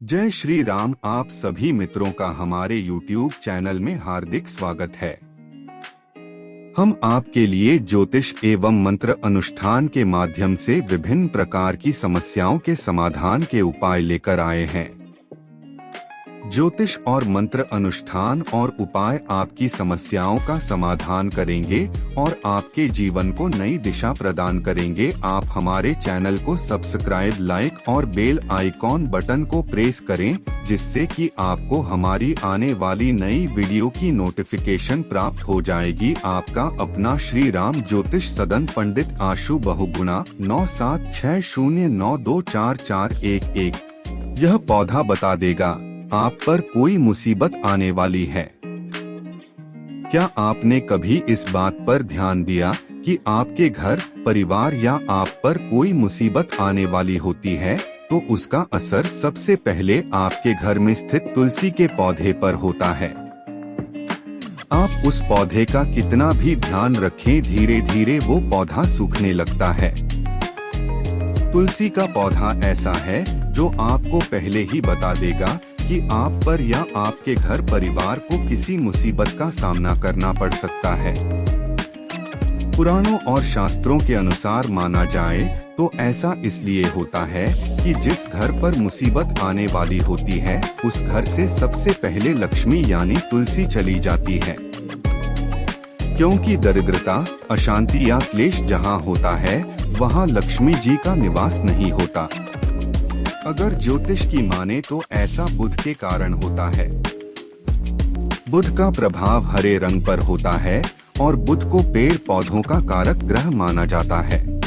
जय श्री राम। आप सभी मित्रों का हमारे YouTube चैनल में हार्दिक स्वागत है। हम आपके लिए ज्योतिष एवं मंत्र अनुष्ठान के माध्यम से विभिन्न प्रकार की समस्याओं के समाधान के उपाय लेकर आए हैं। ज्योतिष और मंत्र अनुष्ठान और उपाय आपकी समस्याओं का समाधान करेंगे और आपके जीवन को नई दिशा प्रदान करेंगे। आप हमारे चैनल को सब्सक्राइब, लाइक और बेल आइकॉन बटन को प्रेस करें, जिससे कि आपको हमारी आने वाली नई वीडियो की नोटिफिकेशन प्राप्त हो जाएगी। आपका अपना श्री राम ज्योतिष सदन पंडित आशु बहुगुणा 9760924411। यह पौधा बता देगा आप पर कोई मुसीबत आने वाली है। क्या आपने कभी इस बात पर ध्यान दिया कि आपके घर, परिवार या आप पर कोई मुसीबत आने वाली होती है तो उसका असर सबसे पहले आपके घर में स्थित तुलसी के पौधे पर होता है। आप उस पौधे का कितना भी ध्यान रखें, धीरे धीरे वो पौधा सूखने लगता है। तुलसी का पौधा ऐसा है जो आपको पहले ही बता देगा कि आप पर या आपके घर परिवार को किसी मुसीबत का सामना करना पड़ सकता है। पुराणों और शास्त्रों के अनुसार माना जाए तो ऐसा इसलिए होता है कि जिस घर पर मुसीबत आने वाली होती है उस घर से सबसे पहले लक्ष्मी यानी तुलसी चली जाती है, क्योंकि दरिद्रता, अशांति या क्लेश जहाँ होता है वहाँ लक्ष्मी जी का निवास नहीं होता। अगर ज्योतिष की माने तो ऐसा बुध के कारण होता है। बुध का प्रभाव हरे रंग पर होता है और बुध को पेड़ पौधों का कारक ग्रह माना जाता है।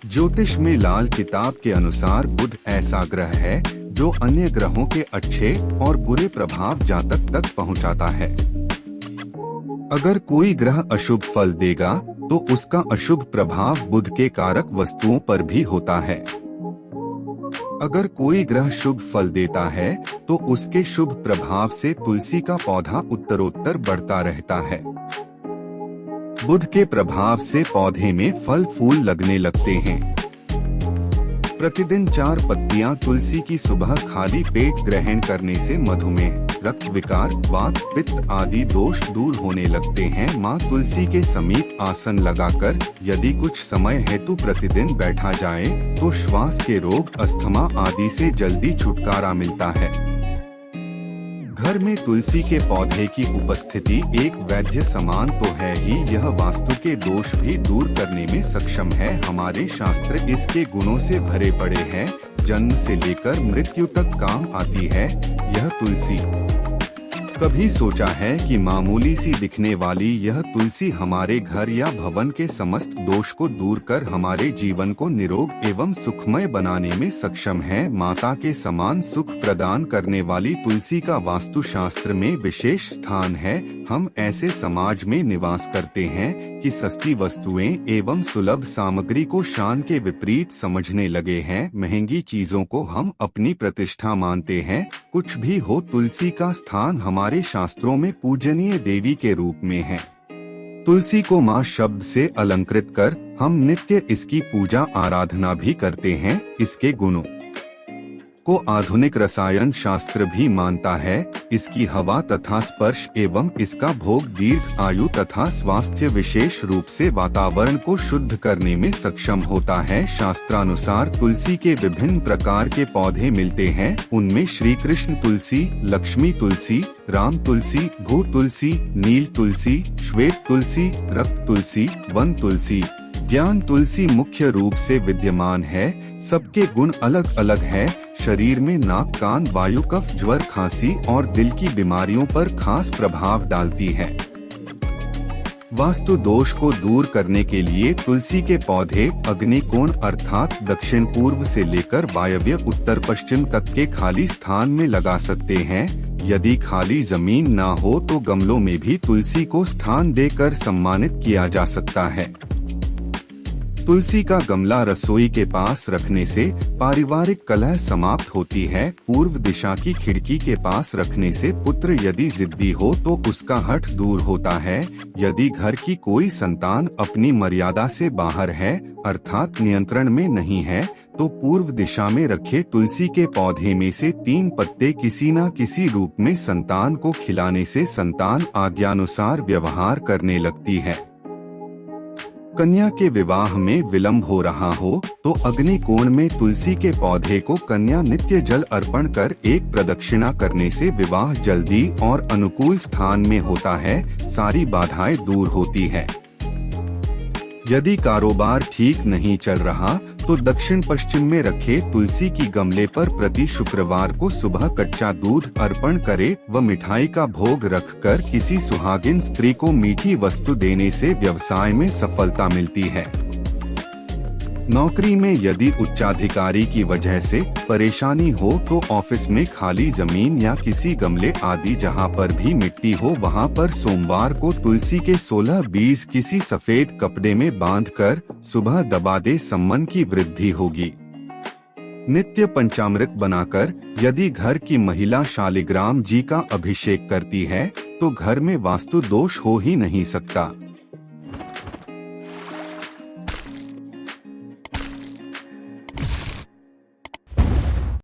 ज्योतिष में लाल किताब के अनुसार बुध ऐसा ग्रह है जो अन्य ग्रहों के अच्छे और बुरे प्रभाव जातक तक पहुंचाता है। अगर कोई ग्रह अशुभ फल देगा तो उसका अशुभ प्रभाव बुध के कारक वस्तुओं पर भी होता है। अगर कोई ग्रह शुभ फल देता है तो उसके शुभ प्रभाव से तुलसी का पौधा उत्तरोत्तर बढ़ता रहता है। बुध के प्रभाव से पौधे में फल फूल लगने लगते हैं। प्रतिदिन 4 पत्तियां तुलसी की सुबह खाली पेट ग्रहण करने से मधुमेह, रक्त विकार, वात, पित्त आदि दोष दूर होने लगते हैं। माँ तुलसी के समीप आसन लगाकर यदि कुछ समय हेतु प्रतिदिन बैठा जाए तो श्वास के रोग, अस्थमा आदि से जल्दी छुटकारा मिलता है। घर में तुलसी के पौधे की उपस्थिति एक वैद्य समान तो है ही, यह वास्तु के दोष भी दूर करने में सक्षम है। हमारे शास्त्र इसके गुणों से भरे पड़े हैं। जन्म से लेकर मृत्यु तक काम आती है यह तुलसी। कभी सोचा है कि मामूली सी दिखने वाली यह तुलसी हमारे घर या भवन के समस्त दोष को दूर कर हमारे जीवन को निरोग एवं सुखमय बनाने में सक्षम है। माता के समान सुख प्रदान करने वाली तुलसी का वास्तुशास्त्र में विशेष स्थान है। हम ऐसे समाज में निवास करते हैं कि सस्ती वस्तुएं एवं सुलभ सामग्री को शान के विपरीत समझने लगे हैं। महंगी चीजों को हम अपनी प्रतिष्ठा मानते हैं। कुछ भी हो, तुलसी का स्थान हमारे शास्त्रों में पूजनीय देवी के रूप में है। तुलसी को माँ शब्द से अलंकृत कर हम नित्य इसकी पूजा आराधना भी करते हैं। इसके गुणों को आधुनिक रसायन शास्त्र भी मानता है। इसकी हवा तथा स्पर्श एवं इसका भोग दीर्घ आयु तथा स्वास्थ्य विशेष रूप से वातावरण को शुद्ध करने में सक्षम होता है। शास्त्रानुसार तुलसी के विभिन्न प्रकार के पौधे मिलते हैं। उनमें श्री कृष्ण तुलसी, लक्ष्मी तुलसी, राम तुलसी, भू तुलसी, नील तुलसी, श्वेत तुलसी, रक्त तुलसी, वन तुलसी, ज्ञान तुलसी मुख्य रूप से विद्यमान है। सबके गुण अलग अलग है। शरीर में नाक, कान, वायु, कफ, ज्वर, खांसी और दिल की बीमारियों पर खास प्रभाव डालती है। वास्तु दोष को दूर करने के लिए तुलसी के पौधे अग्निकोण अर्थात दक्षिण पूर्व से लेकर वायव्य उत्तर पश्चिम तक के खाली स्थान में लगा सकते हैं। यदि खाली जमीन ना हो तो गमलों में भी तुलसी को स्थान देकर सम्मानित किया जा सकता है। तुलसी का गमला रसोई के पास रखने से पारिवारिक कलह समाप्त होती है। पूर्व दिशा की खिड़की के पास रखने से पुत्र यदि जिद्दी हो तो उसका हठ दूर होता है। यदि घर की कोई संतान अपनी मर्यादा से बाहर है अर्थात नियंत्रण में नहीं है तो पूर्व दिशा में रखे तुलसी के पौधे में से 3 पत्ते किसी न किसी रूप में संतान को खिलाने से संतान आज्ञानुसार व्यवहार करने लगती है। कन्या के विवाह में विलंब हो रहा हो तो अग्नि कोण में तुलसी के पौधे को कन्या नित्य जल अर्पण कर एक प्रदक्षिणा करने से विवाह जल्दी और अनुकूल स्थान में होता है, सारी बाधाएं दूर होती है। यदि कारोबार ठीक नहीं चल रहा तो दक्षिण पश्चिम में रखे तुलसी की गमले पर प्रति शुक्रवार को सुबह कच्चा दूध अर्पण करे व मिठाई का भोग रखकर किसी सुहागिन स्त्री को मीठी वस्तु देने से व्यवसाय में सफलता मिलती है। नौकरी में यदि उच्चाधिकारी की वजह से परेशानी हो तो ऑफिस में खाली जमीन या किसी गमले आदि जहां पर भी मिट्टी हो वहां पर सोमवार को तुलसी के 16 बीज किसी सफेद कपड़े में बांधकर सुबह दबा दे, सम्मान की वृद्धि होगी। नित्य पंचामृत बनाकर यदि घर की महिला शालिग्राम जी का अभिषेक करती है तो घर में वास्तु दोष हो ही नहीं सकता।